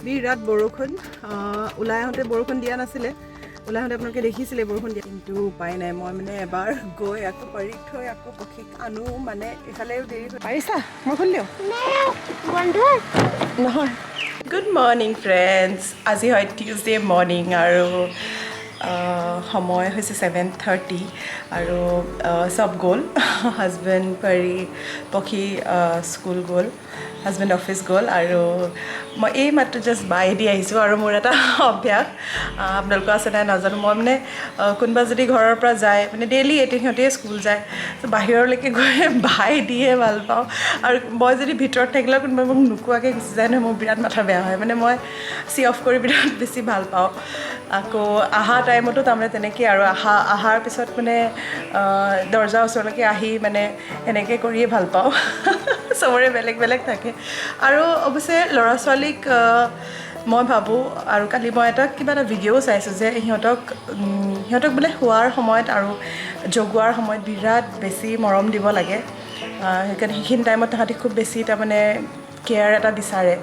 বিৰাট বৰষুণ ওলাই আহোঁতে বৰষুণ দিয়া নাছিলে ওলাই আহোঁতে আপোনালোকে দেখিছিলে বৰষুণ দিয়া কিন্তু উপায় নাই মই মানে এবাৰ গৈ আকৌ পাৰীক থৈ আকৌ পক্ষীক আনো মানে এফালেও দেৰি পাৰিছা মই খুলি দিওঁ নহয় গুড মৰ্ণিং ফ্ৰেণ্ডছ আজি হয় টিউজডে মৰ্ণিং আৰু সময় হৈছে 7:30 আৰু চব গ'ল হাজবেণ্ড পৰী পক্ষী স্কুল গ'ল হাজবেণ্ড অফিচ গ'ল আৰু মই এই মাত্ৰ জাষ্ট বাই দি আহিছোঁ আৰু মোৰ এটা অভ্যাস আপোনালোকৰ আছে নাই নাজানো মই মানে কোনোবা যদি ঘৰৰ পৰা যায় মানে ডেইলি এতিয়া সিহঁতে স্কুল যায় তো বাহিৰলৈকে গৈ বাই দিয়ে ভাল পাওঁ আৰু মই যদি ভিতৰত থাকিলেও কোনোবা মোক নোকোৱাকৈ গুচি যায় নহয় মোৰ বিৰাট মাথা বেয়া হয় মানে মই চি অফ কৰি বিৰাট বেছি ভাল পাওঁ আকৌ অহা টাইমতো তাৰমানে তেনেকৈ আৰু অহাৰ পিছত মানে দৰ্জাৰ ওচৰলৈকে আহি মানে এনেকৈ কৰিয়ে ভাল পাওঁ চবৰে বেলেগ বেলেগ থাকে আৰু অৱশ্যে ল'ৰা ছোৱালীক মই ভাবোঁ আৰু কালি মই কিবা এটা ভিডিঅ' চাইছোঁ যে সিহঁতক বোলে শোৱাৰ সময়ত আৰু জগোৱাৰ সময়ত বিৰাট বেছি মৰম দিব লাগে সেইকাৰণে সেইখিনি টাইমত তাহাঁতি খুব বেছি তাৰমানে কেয়াৰ এটা বিচাৰে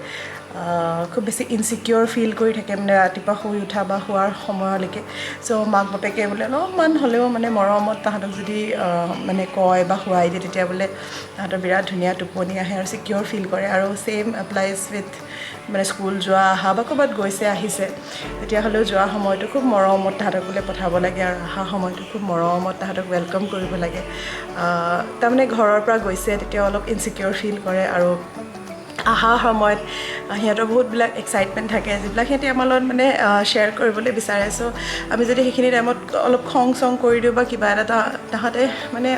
খুব বেছি ইনচিকিউৰ ফিল কৰি থাকে মানে ৰাতিপুৱা শুই উঠা বা শোৱাৰ সময়লৈকে চ' মাক বাপেকে বোলে অলপমান হ'লেও মানে মৰমত তাহাঁতক যদি মানে কয় বা শুৱাই দিয়ে তেতিয়া বোলে তাহাঁতৰ বিৰাট ধুনীয়া টোপনি আহে আৰু চিকিউৰ ফিল কৰে আৰু ছেইম এপ্লাইজ উইথ মানে স্কুল যোৱা অহা বা ক'ৰবাত গৈছে আহিছে তেতিয়াহ'লেও যোৱা সময়টো খুব মৰমত তাহাঁতক বোলে পঠাব লাগে আৰু অহা সময়টো খুব মৰমত তাহাঁতক ৱেলকাম কৰিব লাগে তাৰমানে ঘৰৰ পৰা গৈছে তেতিয়া অলপ ইনচিকিউৰ ফিল কৰে আৰু অহা সময়ত সিহঁতৰ বহুতবিলাক এক্সাইটমেণ্ট থাকে যিবিলাক সিহঁতে আমাৰ লগত মানে শ্বেয়াৰ কৰিবলৈ বিচাৰে চ' আমি যদি সেইখিনি টাইমত অলপ খং চং কৰি দিওঁ বা কিবা এটা তাহাঁতে মানে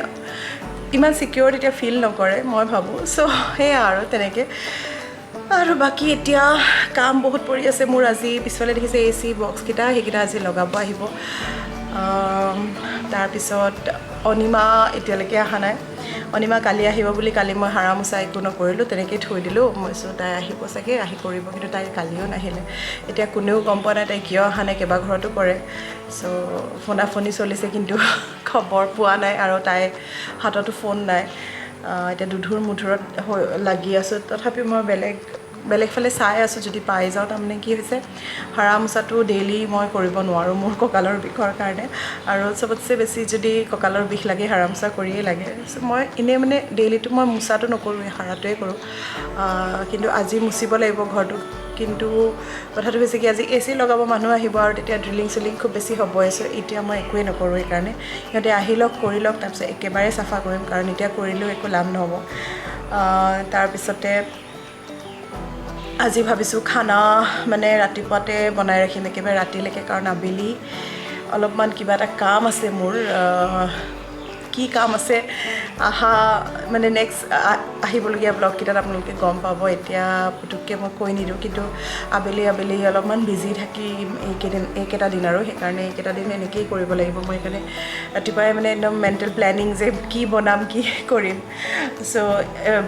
ইমান চিকিউৰ তেতিয়া ফিল নকৰে মই ভাবোঁ চ' সেয়া আৰু তেনেকৈ আৰু বাকী এতিয়া কাম বহুত পৰি আছে মোৰ আজি পিছফালে দেখিছে AC বক্সকেইটা সেইকেইটা আজি লগাব আহিব তাৰপিছত অনিমা এতিয়ালৈকে অহা নাই অনিমা কালি আহিব বুলি কালি মই হাৰা মোচা একো নকৰিলোঁ তেনেকৈ থৈ দিলোঁ মই চ' তাই আহিব চাগে আহি কৰিব কিন্তু তাই কালিও নাহিলে এতিয়া কোনেও গম পোৱা নাই তাই কিয় অহা নাই কেইবা ঘৰতো কৰে চ' ফোনাফোনি চলিছে কিন্তু খবৰ পোৱা নাই আৰু তাইৰ হাততো ফোন নাই এতিয়া দুধুৰ মুধুৰত লাগি আছোঁ তথাপি মই বেলেগ ফালে চাই আছোঁ যদি পাই যাওঁ তাৰমানে কি হৈছে হাৰা মোচাটো ডেইলি মই কৰিব নোৱাৰোঁ মোৰ কঁকালৰ বিষৰ কাৰণে আৰু চবতছে বেছি যদি কঁকালৰ বিষ লাগে হাৰা মোচা কৰিয়ে লাগে চ' মই এনেই মানে ডেইলিটো মই মোচাটো নকৰোঁৱেই হাৰাটোৱে কৰোঁ কিন্তু আজি মুচিব লাগিব ঘৰটো কিন্তু কথাটো হৈছে কি আজি AC লগাব মানুহ আহিব আৰু তেতিয়া ড্ৰিলিং চিলিং খুব বেছি হ'বই চ' এতিয়া মই একোৱেই নকৰোঁ সেইকাৰণে সিহঁতে আহি লওক কৰি লওক তাৰপিছত একেবাৰে চাফা কৰিম কাৰণ এতিয়া কৰিলেও একো লাভ নহ'ব তাৰপিছতে আজি ভাবিছোঁ খানা মানে ৰাতিপুৱাতে বনাই ৰাখিম একেবাৰে ৰাতিলৈকে কাৰণ আবেলি অলপমান কিবা এটা কাম আছে মোৰ কি কাম আছে মানে নেক্সট আহিবলগীয়া ব্লগকেইটাত আপোনালোকে গম পাব এতিয়া পুতুককৈ মই কৈ নিদিওঁ কিন্তু আবেলি অলপমান বিজি থাকিম এইকেইটা দিন আৰু সেইকাৰণে এইকেইটা দিন এনেকৈয়ে কৰিব লাগিব মই সেইকাৰণে ৰাতিপুৱাই মানে একদম মেণ্টেল প্লেনিং যে কি বনাম কি কৰিম চ'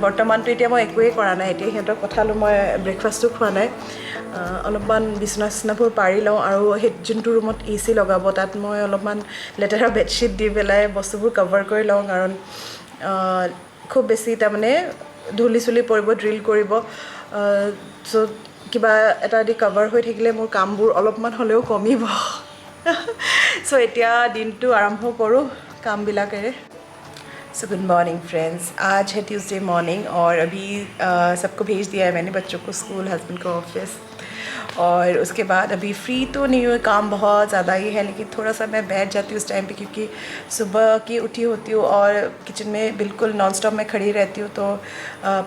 বৰ্তমানটো এতিয়া মই একোৱেই কৰা নাই এতিয়া সিহঁতক পঠালোঁ মই ব্ৰেকফাষ্টো খোৱা নাই অলপমান বিচনা চিচনাবোৰ পাৰি লওঁ আৰু সেই যোনটো ৰুমত AC লগাব তাত মই অলপমান লেতেৰা বেডশ্বীট দি পেলাই বস্তুবোৰ কভাৰ কৰি লওঁ কাৰণ খুব বেছি তাৰমানে ধূলি চুলি পৰিব ড্ৰিল কৰিব চ' কিবা এটা দি কভাৰ হৈ থাকিলে মোৰ কামবোৰ অলপমান হ'লেও কমিব চ' এতিয়া দিনটো আৰম্ভ কৰোঁ কামবিলাকেৰে सो गुड मॉर्निंग फ्रेंड्स आज है ट्यूसडे मॉर्निंग और अभी सबको भेज दिया है मैंने बच्चों को स्कूल हस्बैंड को ऑफिस और उसके बाद अभी फ्री तो नहीं हुए काम बहुत ज़्यादा ही है लेकिन थोड़ा सा मैं बैठ जाती हूँ उस टाइम पे क्योंकि सुबह की उठी होती हूँ और किचन में बिल्कुल नॉन स्टॉप मैं खड़ी रहती हूँ तो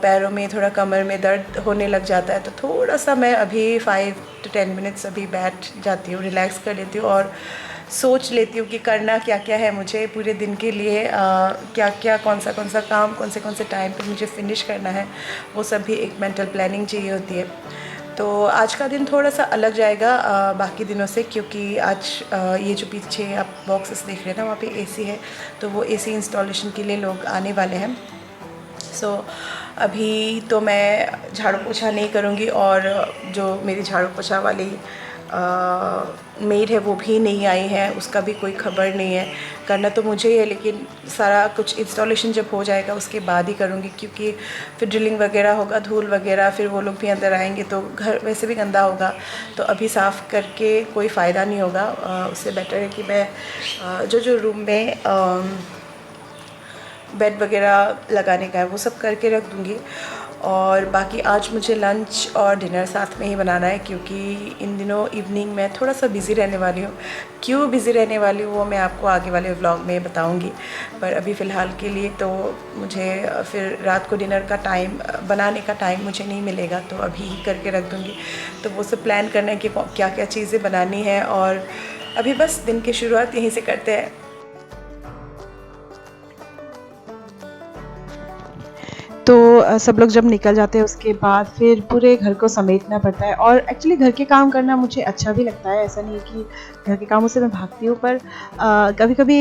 पैरों में थोड़ा कमर में दर्द होने लग जाता है तो थोड़ा सा मैं अभी 5 to 10 मिनट्स अभी बैठ जाती हूँ रिलैक्स कर लेती हूँ और सोच लेती हूँ कि करना क्या क्या है मुझे पूरे दिन के लिए क्या क्या कौन सा काम कौन से टाइम पे मुझे फिनिश करना है वो सब भी एक मेंटल प्लानिंग चाहिए होती है तो आज का दिन थोड़ा सा अलग जाएगा बाकी दिनों से क्योंकि आज ये जो पीछे आप बॉक्सेस देख रहे हैं ना वहाँ पे AC है तो वो AC इंस्टॉलेशन के लिए लोग आने वाले हैं सो अभी तो मैं झाड़ू पोछा नहीं करूँगी और जो मेरी झाड़ू पोछा वाली मेड है वो भी नहीं आई है उसका भी कोई खबर नहीं है करना तो मुझे ही है, लेकिन सारा कुछ इंस्टॉलेशन जब हो जाएगा उसके बाद ही करूँगी, क्योंकि फिर ड्रिलिंग वगैरह होगा, धूल वगैरह, फिर वो लोग भी अंदर आएंगे तो घर वैसे भी गंदा होगा। तो अभी साफ़ करके कोई फ़ायदा नहीं होगा। उससे बेटर है कि मैं जो रूम में बेड वगैरह लगाने का है वो सब करके रख दूँगी। और बाकी आज मुझे लंच और डिनर साथ में ही बनाना है, क्योंकि इन दिनों इवनिंग में थोड़ा सा बिज़ी रहने वाली हूँ। क्यों बिज़ी रहने वाली हूँ वो मैं आपको आगे वाले व्लॉग में बताऊँगी, पर अभी फ़िलहाल के लिए तो मुझे फिर रात को डिनर का टाइम बनाने का टाइम मुझे नहीं मिलेगा, तो अभी ही करके रख दूँगी। तो वो सब प्लान करना है कि क्या क्या चीज़ें बनानी है, और अभी बस दिन की शुरुआत यहीं से करते हैं। तो सब लोग जब निकल जाते हैं उसके बाद फिर पूरे घर को समेटना पड़ता है। और एक्चुअली घर के काम करना मुझे अच्छा भी लगता है, ऐसा नहीं है कि घर के कामों से मैं भागती हूँ, पर कभी कभी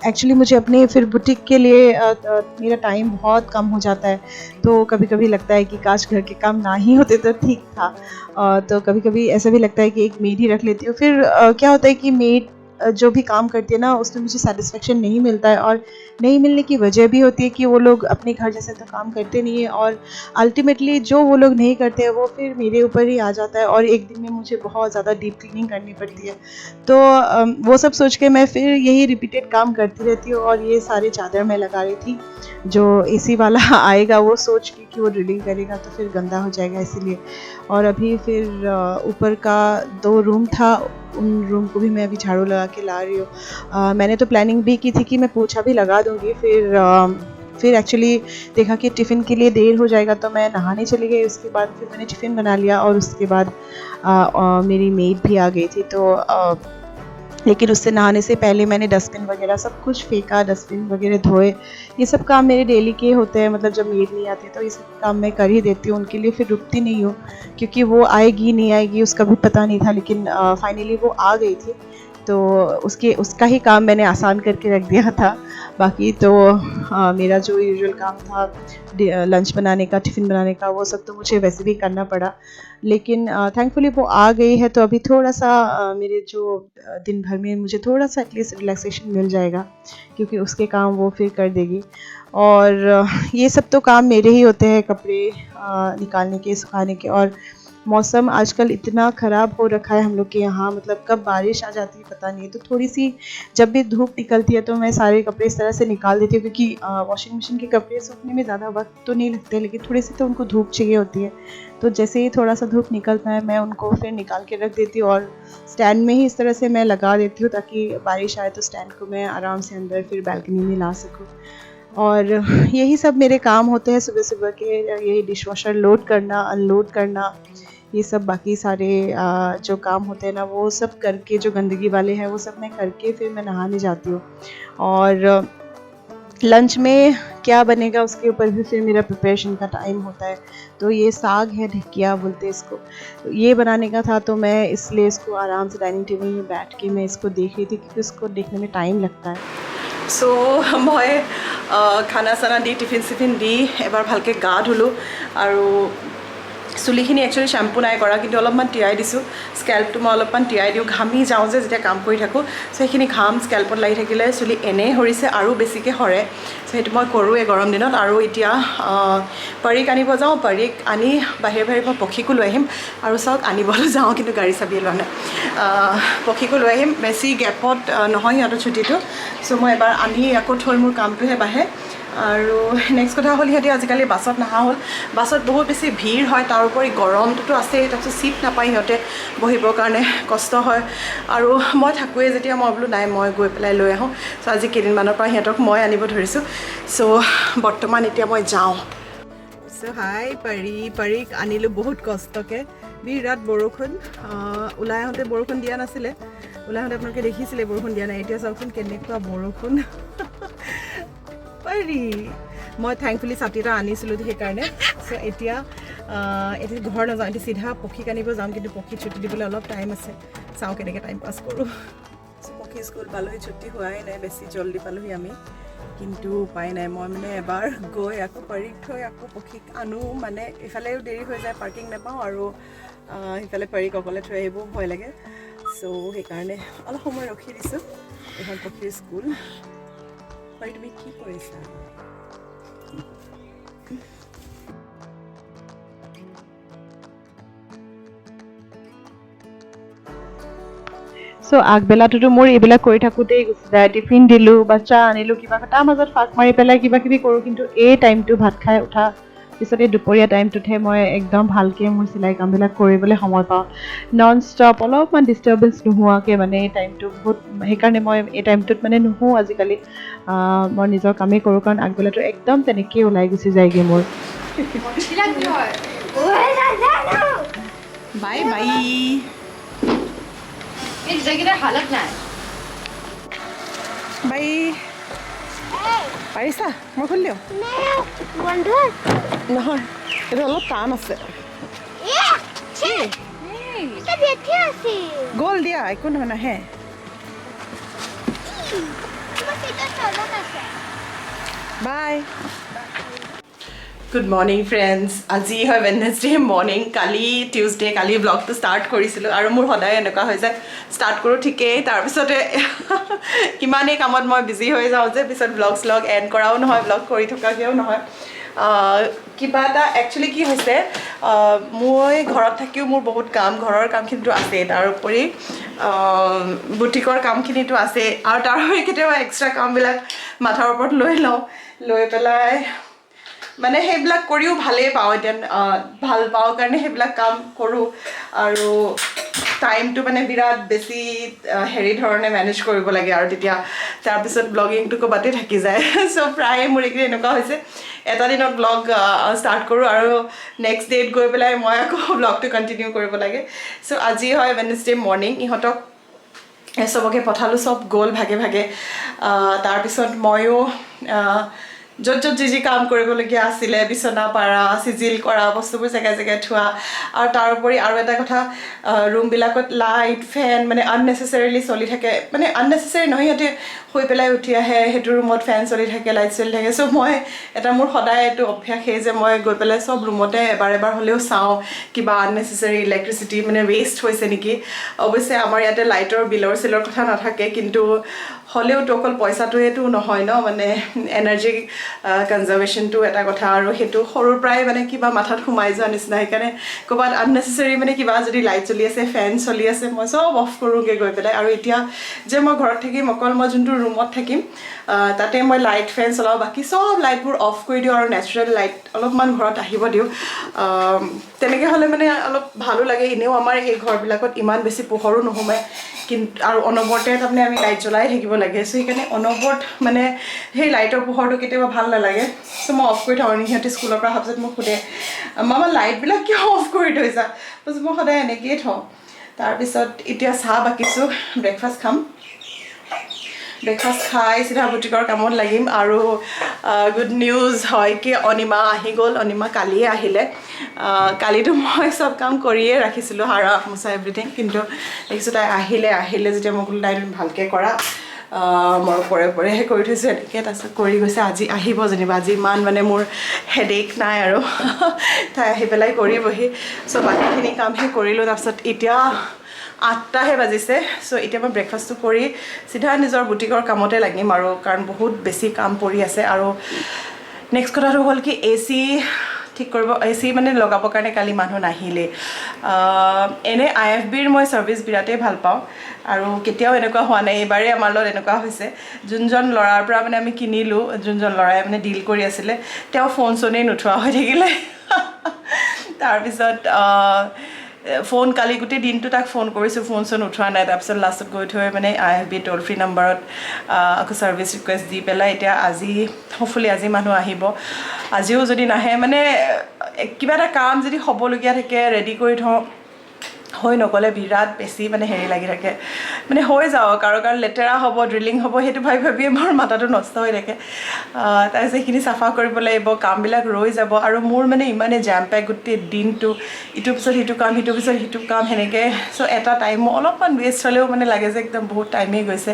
एक्चुअली मुझे अपने फिर बुटीक के लिए मेरा टाइम बहुत कम हो जाता है। तो कभी कभी लगता है कि काश घर के काम ना ही होते तो ठीक था। तो कभी कभी ऐसा भी लगता है कि एक मेड ही रख लेती हूँ। फिर क्या होता है कि मेड जो भी काम करती है ना उसमें मुझे सेटिस्फेक्शन नहीं मिलता है, और नहीं मिलने की वजह भी होती है कि वो लोग अपने घर जैसे तो काम करते नहीं है, और अल्टीमेटली जो वो लोग नहीं करते हैं वो फिर मेरे ऊपर ही आ जाता है, और एक दिन में मुझे बहुत ज़्यादा डीप क्लीनिंग करनी पड़ती है। तो वो सब सोच के मैं फिर यही रिपीटेड काम करती रहती हूँ। और ये सारे चादर मैं लगा रही थी, जो एसी वाला आएगा वो सोच के कि वो ड्रिलिंग करेगा तो फिर गंदा हो जाएगा, इसीलिए। और अभी फिर ऊपर का 2 रूम था, उन रूम को भी मैं अभी झाड़ू लगा के ला रही हूँ। मैंने तो प्लानिंग भी की थी कि मैं पोछा भी लगा दूँगी, फिर एक्चुअली देखा कि टिफ़िन के लिए देर हो जाएगा तो मैं नहाने चली गई। उसके बाद फिर मैंने टिफ़िन बना लिया, और उसके बाद मेरी मेड भी आ गई थी। तो लेकिन उससे नहाने से पहले मैंने डस्टबिन वगैरह सब कुछ फेंका, डस्टबिन वगैरह धोए। ये सब काम मेरे डेली के होते हैं, मतलब जब मेड नहीं आती तो ये सब काम मैं कर ही देती हूँ उनके लिए, फिर रुकती नहीं हूँ, क्योंकि वो आएगी नहीं आएगी उसका भी पता नहीं था। लेकिन फाइनली वो आ गई थी, तो उसका ही काम मैंने आसान करके रख दिया था। बाकी तो मेरा जो यूजुअल काम था लंच बनाने का, टिफ़िन बनाने का, वो सब तो मुझे वैसे भी करना पड़ा। लेकिन थैंकफुली वो आ गई है, तो अभी थोड़ा-सा मेरे जो दिन भर में मुझे थोड़ा-सा एटलीस्ट रिलैक्सेशन मिल जाएगा, क्योंकि उसके काम वो फिर कर देगी। और ये सब तो काम मेरे ही होते हैं, कपड़े निकालने के, सुखाने के। और मौसम आजकल इतना ख़राब हो रखा है हम लोग के यहाँ, मतलब कब बारिश आ जाती है पता नहीं है। तो थोड़ी-सी जब भी धूप निकलती है तो मैं सारे कपड़े इस तरह से निकाल देती हूँ, क्योंकि वॉशिंग मशीन के कपड़े सूखने में ज़्यादा वक्त तो नहीं लगते, लेकिन थोड़ी-सी तो उनको धूप चाहिए होती है। तो जैसे ही थोड़ा सा धूप निकलता है मैं उनको फिर निकाल के रख देती हूँ, और स्टैंड में ही इस तरह से मैं लगा देती हूँ, ताकि बारिश आए तो स्टैंड को मैं आराम से अंदर फिर बालकनी में ला सकूँ। और यही सब मेरे काम होते हैं सुबह-सुबह के, यही डिशवॉशर लोड करना, अनलोड करना, ये सब बाकी सारे जो काम होते हैं ना वो सब करके, जो गंदगी वाले हैं वो सब मैं करके फिर मैं नहाने जाती हूँ। और लंच में क्या बनेगा उसके ऊपर भी फिर मेरा प्रिपरेशन का टाइम होता है। तो ये साग है, ढिकिया बोलते हैं इसको, तो ये बनाने का था, तो मैं इसलिए इसको आराम से डाइनिंग टेबल में बैठ के मैं इसको देख रही थी, क्योंकि इसको देखने में टाइम लगता है। सो मैं खाना चाना दी, टिफिन चिफिन दी एबार भालके गा धुলোঁ, আৰু চুলিখিনি একচুৱেলি শ্যাম্পু নাই কৰা, কিন্তু অলপমান তিয়াই দিছোঁ। স্কেল্পটো মই অলপমান তিয়াই দিওঁ, ঘামি যাওঁ যে যেতিয়া কাম কৰি থাকোঁ। চ' সেইখিনি ঘাম স্কেল্পত লাগি থাকিলে চুলি এনেই সৰিছে আৰু বেছিকৈ সৰে। চ' সেইটো মই কৰোঁৱেই গৰম দিনত। আৰু এতিয়া পৰীক আনিব যাওঁ, পৰীক আনি বাহিৰে বাহিৰে মই পক্ষীকো লৈ আহিম। আৰু চাওক, আনিবলৈ যাওঁ কিন্তু গাড়ী চাবিয়ে লোৱা নাই। পক্ষীকো লৈ আহিম, বেছি গেপত নহয় সিহঁতৰ ছুটীটো। চ' মই এবাৰ আনি আকৌ থৈ মোৰ কামটোহে বাঢ়ে। আৰু নেক্সট কথা হ'ল, সিহঁতে আজিকালি বাছত নহা হ'ল। বাছত বহুত বেছি ভিৰ হয়, তাৰ উপৰি গৰমটোতো আছেই, তাৰপিছত ছিট নাপায় সিহঁতে বহিবৰ কাৰণে, কষ্ট হয়। আৰু মই থাকোঁৱেই যেতিয়া, মই বোলো নাই মই গৈ পেলাই লৈ আহোঁ। চ' আজি কেইদিনমানৰ পৰা সিহঁতক মই আনিব ধৰিছোঁ। চ' বৰ্তমান এতিয়া মই যাওঁ। চ' হাই পৰীক আনিলোঁ বহুত কষ্টকৈ। বিৰাট বৰষুণ, ওলাই আহোঁতে বৰষুণ দিয়া নাছিলে, ওলাই আহোঁতে আপোনালোকে দেখিছিলে বৰষুণ দিয়া নাই। এতিয়া চাওকচোন কেনেকুৱা বৰষুণ। মই থেংকফুলি ছাতি এটা আনিছিলোঁ সেইকাৰণে। চ' এতিয়া ঘৰ নাযাওঁ, এতিয়া চিধা পক্ষীক আনিব যাম, কিন্তু পক্ষী ছুটি দিবলৈ অলপ টাইম আছে। চাওঁ কেনেকৈ টাইম পাছ কৰোঁ। পক্ষী স্কুল পালোহি, ছুটি হোৱাই নাই, বেছি জল্দি পালোহি আমি, কিন্তু উপায় নাই। মই মানে এবাৰ গৈ আকৌ পৰীক থৈ আকৌ পক্ষীক আনো, মানে ইফালেও দেৰি হৈ যায়, পাৰ্কিং নাপাওঁ, আৰু সিফালে পৰীক অকলে থৈ আহিবও ভয় লাগে। চ' সেইকাৰণে অলপ সময় ৰখি দিছোঁ। এখন পক্ষীৰ স্কুল পাৰি তুমি কি কৰিছা সো আগবেলাটোতো মোৰ এইবিলাক কৰি থাকোঁতেই গুচি যায় টিফিন দিলোঁ বাচ্চা আনিলোঁ কিবা তাৰ মাজত ফাঁক মাৰি পেলাই কিবা কিবি কৰোঁ কিন্তু এই টাইমটো ভাত খাই উঠা পিছত এই দুপৰীয়া টাইমটোতহে মই একদম ভালকৈ মোৰ চিলাই কামবিলাক কৰিবলৈ সময় পাওঁ নন ষ্টপ অলপমান ডিষ্টাৰ্বেঞ্চ নোহোৱাকৈ মানে এই টাইমটো বহুত সেইকাৰণে মই এই টাইমটোত মানে নুশুওঁ আজিকালি মই নিজৰ কামেই কৰোঁ কাৰণ আগবেলাটো একদম তেনেকৈয়ে ওলাই গুচি যায়গৈ মোৰ বাই বাই हालत নাই বাই পাৰিছা মই খুলি দিওঁ নহয় এইটো অলপ টান আছে গ'ল দিয়া একো নহয় নাহে বাই গুড মৰ্ণিং ফ্ৰেণ্ডছ আজি হয় ৱেডনেছডে মৰ্ণিং কালি টিউজডে কালি ব্লগটো ষ্টাৰ্ট কৰিছিলোঁ আৰু মোৰ সদায় এনেকুৱা হৈ যায় ষ্টাৰ্ট কৰোঁ ঠিকেই তাৰপিছতে ইমানেই কামত মই বিজি হৈ যাওঁ যে পিছত ব্লগ এণ্ড কৰাও নহয় ব্লগ কৰি থকাকৈও নহয় কিবা এটা একচুৱেলি কি হৈছে মই ঘৰত থাকিও মোৰ বহুত কাম ঘৰৰ কামখিনিতো আছেই তাৰোপৰি বুটিকৰ কামখিনিতো আছেই আৰু তাৰোপৰি কেতিয়াবা এক্সট্ৰা কামবিলাক মাথাৰ ওপৰত লৈ পেলাই মানে সেইবিলাক কৰিও ভালেই পাওঁ এতিয়া ভাল পাওঁ কাৰণে সেইবিলাক কাম কৰোঁ আৰু টাইমটো মানে বিৰাট বেছি হেৰি ধৰণে মেনেজ কৰিব লাগে আৰু তেতিয়া তাৰপিছত ব্লগিংটো ক'ৰবাতে থাকি যায় চ' প্ৰায়ে মোৰ এইখিনি এনেকুৱা হৈছে এটা দিনত ব্লগ ষ্টাৰ্ট কৰোঁ আৰু নেক্সট ডেট গৈ পেলাই মই আকৌ ব্লগটো কণ্টিনিউ কৰিব লাগে চ' আজি হয় ৱেডনেছডে মৰ্ণিং ইহঁতক চবকে পঠালোঁ চব গ'ল ভাগে ভাগে তাৰপিছত ময়ো য'ত যি কাম কৰিবলগীয়া আছিলে বিচনা পাৰা চিজিল কৰা বস্তুবোৰ জেগাই জেগাই থোৱা আৰু তাৰোপৰি আৰু এটা কথা ৰুমবিলাকত লাইট ফেন মানে আননেচেচাৰিলি চলি থাকে মানে আননেচেচাৰি নহয় সিহঁতে শুই পেলাই উঠি আহে সেইটো ৰুমত ফেন চলি থাকে লাইট চলি থাকে চ' মই এটা মোৰ সদায় এইটো অভ্যাসেই যে মই গৈ পেলাই চব ৰুমতে এবাৰ হ'লেও চাওঁ কিবা আননেচেচাৰি ইলেক্ট্ৰিচিটি মানে ৱেষ্ট হৈছে নেকি অৱশ্যে আমাৰ ইয়াতে লাইটৰ বিলৰ চিলৰ কথা নাথাকে কিন্তু হ'লেওতো অকল পইচাটোৱেতো নহয় ন মানে এনাৰ্জি কনজাৰ্ভেশ্যনটো এটা কথা আৰু সেইটো সৰুৰ পৰাই মানে কিবা মাথাত সোমাই যোৱা নিচিনা সেইকাৰণে ক'ৰবাত আননেচেচাৰি মানে কিবা যদি লাইট চলি আছে ফেন চলি আছে মই চব অফ কৰোঁগৈ গৈ পেলাই আৰু এতিয়া যে মই ঘৰত থাকিম অকল মই যোনটো ৰুমত থাকিম তাতে মই লাইট ফেন চলাওঁ বাকী চব লাইটবোৰ অফ কৰি দিওঁ আৰু নেচাৰেল লাইট অলপমান ঘৰত আহিব দিওঁ তেনেকৈ হ'লে মানে অলপ ভালো লাগে এনেও আমাৰ এই ঘৰবিলাকত ইমান বেছি পোহৰো নোসোমায় কিন্তু আৰু অনবৰতে তাৰমানে আমি লাইট জ্বলাই থাকিব লাগে চ' সেইকাৰণে অনবৰত মানে সেই লাইটৰ পোহৰটো কেতিয়াবা ভাল নালাগে চ' মই অফ কৰি থওঁ সিহঁতে স্কুলৰ পৰা অহাৰ পিছত মোক সোধে মামা লাইটবিলাক কিয় অফ কৰি থৈছা তাৰপিছত মই সদায় এনেকৈয়ে থওঁ তাৰপিছত এতিয়া চাহ বাকিছোঁ ব্ৰেকফাষ্ট খাম ব্ৰেকফাষ্ট খাই চিধা বুটিকৰ কামত লাগিম আৰু গুড নিউজ হয় কি অনিমা আহি গ'ল অনিমা কালিয়ে আহিলে কালিতো মই চব কাম কৰিয়ে ৰাখিছিলোঁ হাৰা মোচা এভৰিথিং কিন্তু দেখিছোঁ তাই আহিলে যেতিয়া মই ক'লোঁ তাই ভালকৈ কৰা মই ওপৰেহে কৰি থৈছোঁ এনেকৈ তাৰপিছত কৰি গৈছে আজি আহিব যেনিবা আজি ইমান মানে মোৰ হেডেক নাই আৰু তাই আহি পেলাই কৰিবহি চ' বাকীখিনি কামহে কৰিলোঁ তাৰপিছত এতিয়া 8টাহে বাজিছে চ' এতিয়া মই ব্ৰেকফাষ্টটো কৰি চিধা নিজৰ বুটিকৰ কামতে লাগিম আৰু কাৰণ বহুত বেছি কাম পৰি আছে আৰু নেক্সট কথাটো হ'ল কি AC ঠিক কৰিব AC মানে লগাবৰ কাৰণে কালি মানুহ নাহিলে এনে IFBৰ মই ছাৰ্ভিচ বিৰাটেই ভাল পাওঁ আৰু কেতিয়াও এনেকুৱা হোৱা নাই এইবাৰেই আমাৰ লগত এনেকুৱা হৈছে যোনজন ল'ৰাৰ পৰা মানে আমি কিনিলোঁ যোনজন ল'ৰাই মানে ডিল কৰি আছিলে তেওঁ ফোন চনেই নুঠোৱা হৈ থাকিলে তাৰপিছত ফোন কালি গোটেই দিনটো তাক ফোন কৰিছোঁ ফোন চোন উঠোৱা নাই তাৰপিছত লাষ্টত গৈ থৈ মানে IFB ট'ল ফ্ৰী নাম্বাৰত আকৌ ছাৰ্ভিচ ৰিকুৱেষ্ট দি পেলাই এতিয়া আজি হ'পফুলি আজি মানুহ আহিব আজিও যদি নাহে মানে কিবা এটা কাম যদি হ'বলগীয়া থাকে ৰেডি কৰি থওঁ হৈ নগ'লে বিৰাট বেছি মানে হেৰি লাগি থাকে মানে হৈ যাওক আৰু কাৰণ লেতেৰা হ'ব ড্ৰিলিং হ'ব সেইটো ভাবিয়ে মোৰ মাথাটো নষ্ট হৈ থাকে তাৰপিছত সেইখিনি চাফা কৰিব লাগিব কামবিলাক ৰৈ যাব আৰু মোৰ মানে ইমানে জাম পেক গোটেই দিনটো ইটোৰ পিছত সিটো কাম সিটোৰ পিছত সিটো কাম সেনেকৈ চ' এটা টাইমো অলপমান ৱেষ্ট হ'লেও মানে লাগে যে একদম বহুত টাইমেই গৈছে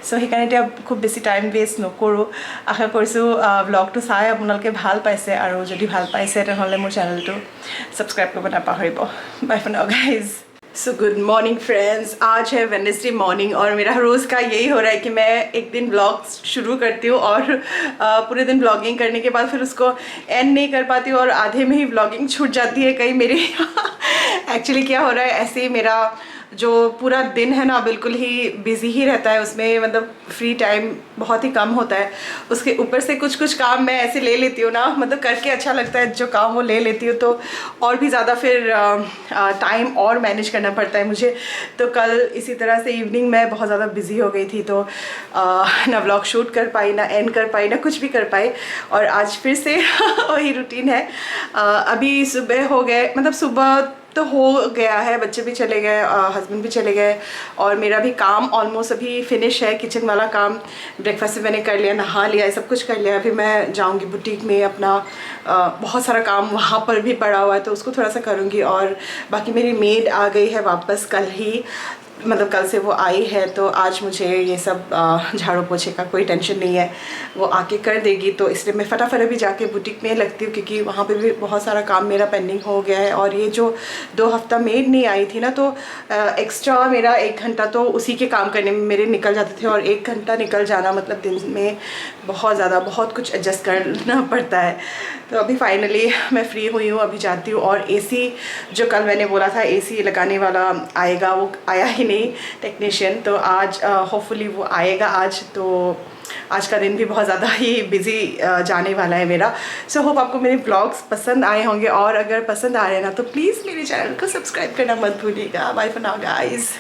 চ' সেইকাৰণে এতিয়া খুব বেছি টাইম ৱেষ্ট নকৰোঁ আশা কৰিছোঁ ব্লগটো চাই আপোনালোকে ভাল পাইছে আৰু যদি ভাল পাইছে তেনেহ'লে মোৰ চেনেলটো ছাবস্ক্ৰাইব কৰিব নাপাহৰিব বাই ফৰ নাও guys so good morning friends, आज है वेडनेसडे मॉर्निंग और मेरा रोज़ का यही हो रहा है कि मैं एक दिन ब्लॉग शुरू करती हूँ और पूरे दिन ब्लॉगिंग करने के बाद फिर उसको एंड नहीं कर पाती हूँ और आधे में ही ब्लॉगिंग छूट जाती है कहीं मेरी। एक्चुअली क्या हो रहा है, ऐसे ही मेरा जो पूरा दिन है ना बिल्कुल ही बिजी ही रहता है, उसमें मतलब फ्री टाइम बहुत ही कम होता है। उसके ऊपर से कुछ कुछ काम मैं ऐसे ले लेती हूँ ना, मतलब करके अच्छा लगता है जो काम वो ले लेती हूँ, तो और भी ज़्यादा फिर टाइम और मैनेज करना पड़ता है मुझे। तो कल इसी तरह से इवनिंग में बहुत ज़्यादा बिजी हो गई थी, तो ना व्लॉग शूट कर पाई, ना एंड कर पाई, ना कुछ भी कर पाई। और आज फिर से वही रूटीन है। अभी सुबह हो गए, मतलब सुबह तो हो गया है, बच्चे भी चले गए, हस्बैंड भी चले गए और मेरा भी काम ऑलमोस्ट अभी फिनिश है। किचन वाला काम, ब्रेकफास्ट भी मैंने कर लिया, नहा लिया, ये सब कुछ कर लिया। अभी मैं जाऊंगी बुटीक में, अपना बहुत सारा काम वहाँ पर भी पड़ा हुआ है तो उसको थोड़ा सा करूँगी। और बाकी मेरी मेड आ गई है वापस कल ही, मतलब कल से वो आई है, तो आज मुझे ये सब झाड़ू पोछे का कोई टेंशन नहीं है, वो आके कर देगी। तो इसलिए मैं फटाफट अभी जाके बुटीक में लगती हूँ क्योंकि वहाँ पे भी बहुत सारा काम मेरा पेंडिंग हो गया है। और ये जो 2 हफ्ता मेड नहीं आई थी ना, तो एक्स्ट्रा मेरा 1 घंटा तो उसी के काम करने में मेरे निकल जाते थे। और 1 घंटा निकल जाना मतलब दिन में बहुत कुछ एडजस्ट करना पड़ता है। तो अभी फाइनली मैं फ्री हुई हूँ, अभी जाती हूँ। और एसी जो कल मैंने बोला था एसी लगाने वाला आएगा, वो आया ही नहीं टेक्नीशियन, तो आज होपफुली वो आएगा आज। तो आज का दिन भी बहुत ज़्यादा ही बिजी जाने वाला है मेरा। सो होप आपको मेरे ब्लॉग्स पसंद आए होंगे, और अगर पसंद आ रहे हैं ना तो प्लीज़ मेरे चैनल को सब्सक्राइब करना मत भूलिएगा। Bye for now guys.